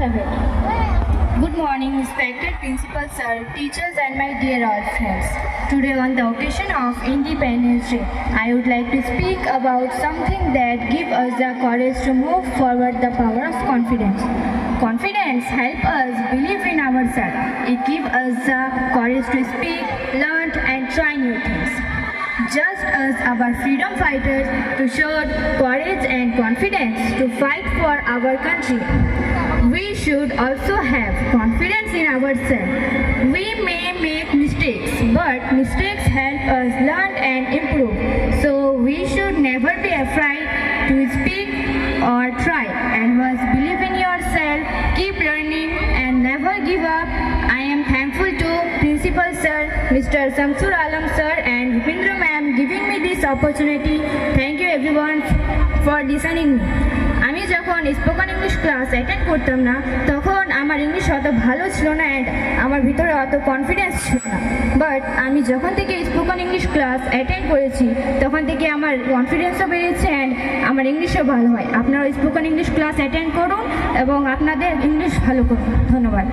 alphabet. Good morning, respected principal sir, teachers and my dear all friends. Today on the occasion of Independence Day, I would like to speak about something that gives us the courage to move forward, the power of confidence. Confidence helps us believe in ourselves. It gives us the courage to speak, learn and try new things. Just as our freedom fighters to show courage and confidence to fight for our country, we should also have confidence in ourselves. We may make mistakes, but mistakes help us learn and improve. So we should never be afraid to speak or try, and must believe in yourself, keep learning and never give up. I am thankful to Principal Sir, Mr. Samsul Alam Sir and Rupindra Ma'am giving me this opportunity. Thank you everyone for listening me. আমি যখন spoken English class attend করতাম না তখন আমার English অত ভালো ছিল না অ্যান্ড আমার ভিতরে অত কনফিডেন্স ছিল না, বাট আমি যখন থেকে স্পোকেন ইংলিশ ক্লাস অ্যাটেন্ড করেছি তখন থেকে আমার কনফিডেন্সও বেড়েছে অ্যান্ড আমার ইংলিশও ভালো হয়। আপনারা স্পোকেন ইংলিশ ক্লাস অ্যাটেন্ড করুন এবং আপনাদের ইংলিশ ভালো করুন। ধন্যবাদ।